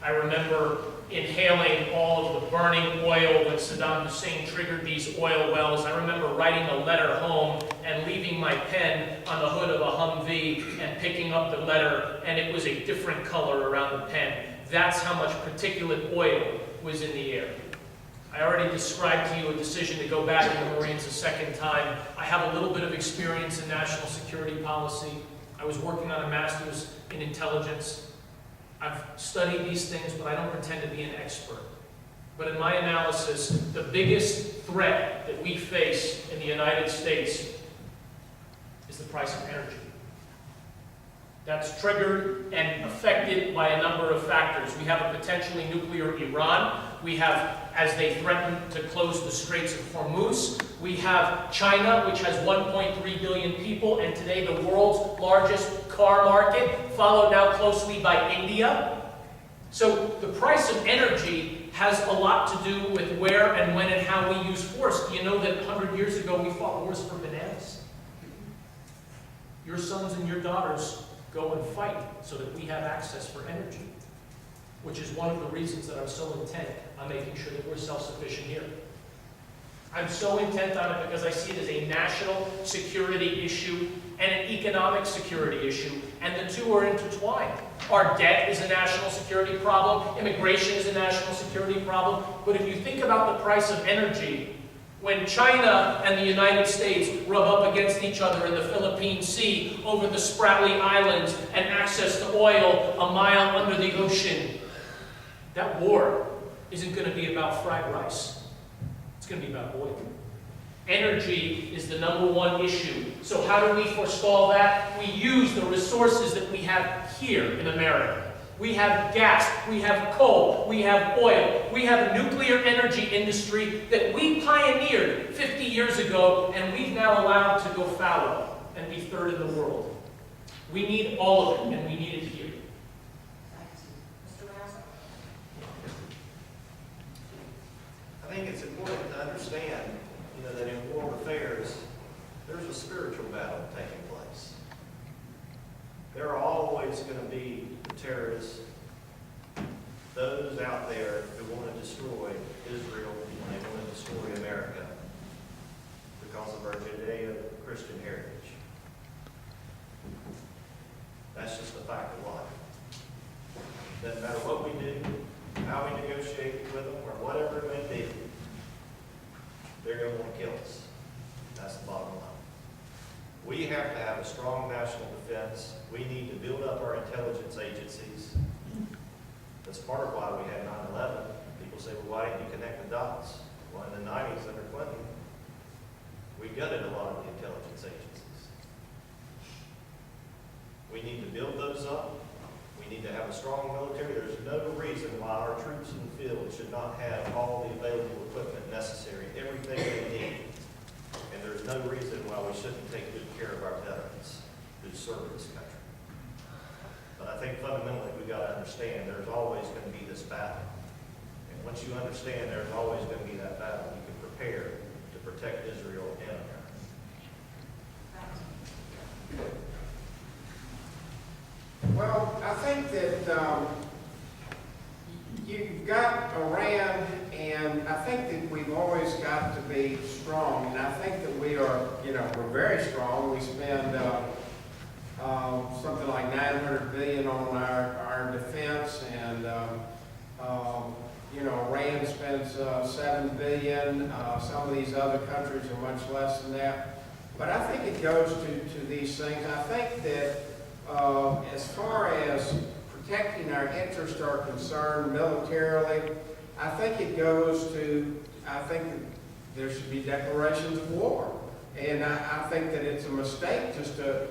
I remember inhaling all of the burning oil when Saddam Hussein triggered these oil wells. I remember writing a letter home and leaving my pen on the hood of a Humvee and picking up the letter, and it was a different color around the pen. That's how much particulate oil was in the air. I already described to you a decision to go back in the Marines a second time. I have a little bit of experience in national security policy. I was working on a master's in intelligence. I've studied these things, but I don't pretend to be an expert. But in my analysis, the biggest threat that we face in the United States is the price of energy. That's triggered and affected by a number of factors. We have a potentially nuclear Iran. We have, as they threaten to close the Straits of Hormuz. We have China, which has 1.3 billion people, and today the world's largest car market, followed now closely by India. So the price of energy has a lot to do with where and when and how we use force. Do you know that 100 years ago we fought wars for bananas? Your sons and your daughters go and fight so that we have access for energy, which is one of the reasons that I'm so intent on making sure that we're self-sufficient here. I'm so intent on it because I see it as a national security issue and an economic security issue, and the two are intertwined. Our debt is a national security problem, immigration is a national security problem, but if you think about the price of energy, when China and the United States rub up against each other in the Philippine Sea over the Spratly Islands and access to oil a mile under the ocean, that war isn't going to be about fried rice. It's going to be about oil. Energy is the #1 issue. So how do we forestall that? We use the resources that we have here in America. We have gas, we have coal, we have oil, we have a nuclear energy industry that we pioneered 50 years ago, and we've now allowed to go fallow and be third in the world. We need all of it, and we need it here. I think it's important to understand, that in world affairs, there's a spiritual battle taking place. There are always going to be the terrorists, those out there who want to destroy Israel and they want to destroy America because of our Judeo-Christian heritage. That's just a fact of life. Doesn't matter what we do, how we negotiate with them, or whatever it may be, they're going to want to kill us. That's the bottom line. We have to have a strong national defense. We need to build up our intelligence agencies. That's part of why we had 9/11. People say, well, why didn't you connect the dots? Well, in the 90s under Clinton, we gutted a lot of the intelligence agencies. We need to build those up. We need to have a strong military. There's no reason why our troops in the field should not have all the available equipment necessary, everything they need. And there's no reason why we shouldn't take good care of our veterans who serve this country. But I think fundamentally we've got to understand there's always going to be this battle. And once you understand there's always going to be that battle, you can prepare to protect Israel and America. Well, I think that you've got Iran, and I think that we've always got to be strong. And I think that we are, we're very strong. We spend something like $900 billion on our defense, and Iran spends $7 billion. Some of these other countries are much less than that. But I think it goes to these things. I think that as far as protecting our interests are concerned militarily, I think it goes to, I think that there should be declarations of war. And I think that it's a mistake just to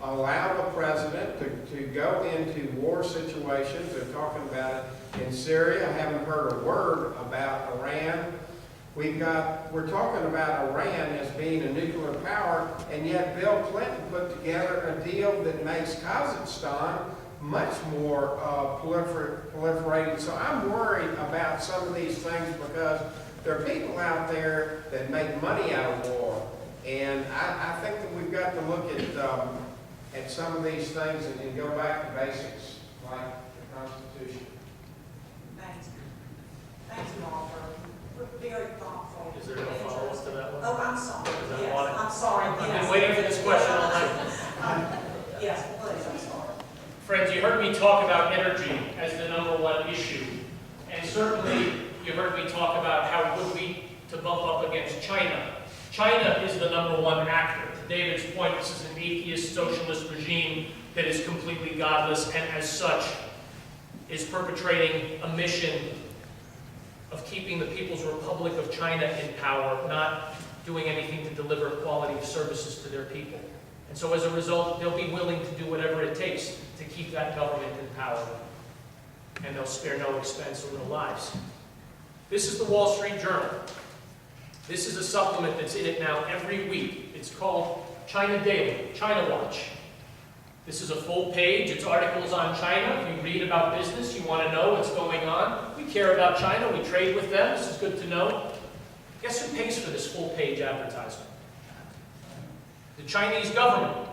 allow the president to go into war situations. They're talking about it in Syria. I haven't heard a word about Iran. We're talking about Iran as being a nuclear power, and yet Bill Clinton put together a deal that makes Kazakhstan much more proliferating. So I'm worried about some of these things because there are people out there that make money out of war. And I think that we've got to look at some of these things and go back to basics, like the Constitution. And certainly, you heard me talk about how would we to bump up against China. China is the #1 actor. To David's point, this is an atheist socialist regime that is completely godless and as such is perpetrating a mission of keeping the People's Republic of China in power, not doing anything to deliver quality of services to their people. And so as a result, they'll be willing to do whatever it takes to keep that government in power. And they'll spare no expense or no lives. This is the Wall Street Journal. This is a supplement that's in it now every week. It's called China Daily, China Watch. This is a full page. It's articles on China. If you read about business, you want to know what's going on. We care about China. We trade with them. This is good to know. Guess who pays for this full page advertisement? The Chinese government.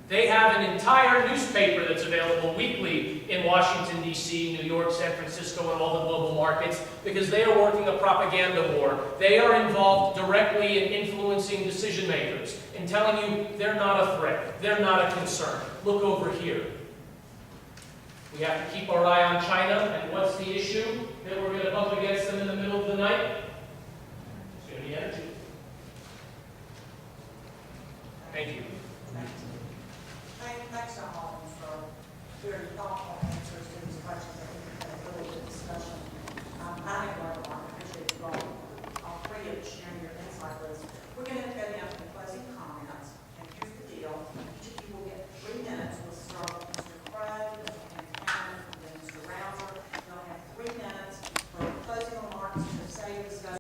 They have an entire newspaper that's available weekly in Washington, D.C., New York, San Francisco, and all the global markets because they are working a propaganda war. They are involved directly in influencing decision makers and telling you they're not a threat, they're not a concern. Look over here. We have to keep our eye on China, and what's the issue that we're going to bump against them in the middle of the night? It's going to be energy. Thank you. Thanks, Alden, for very thoughtful answers to these questions. I think we've had a really good discussion. I think we're going to appreciate you all three of sharing your insight with us. We're going to